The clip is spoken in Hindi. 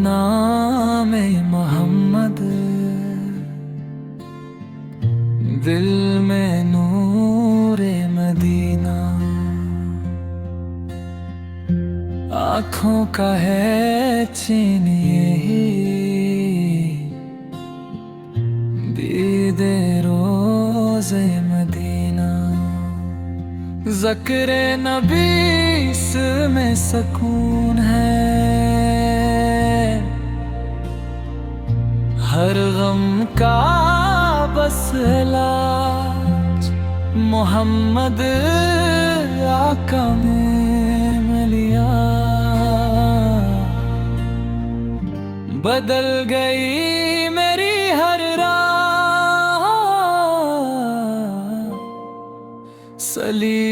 नाम मोहम्मद, दिल में नूरे मदीना, आँखों का है चीनिए ही दीदे रोज़े मदीना। ज़िक्र नबी में सुकून है, हर गम का बस इलाज मोहम्मद आका में मिलिया। बदल गई मेरी हर राह, सली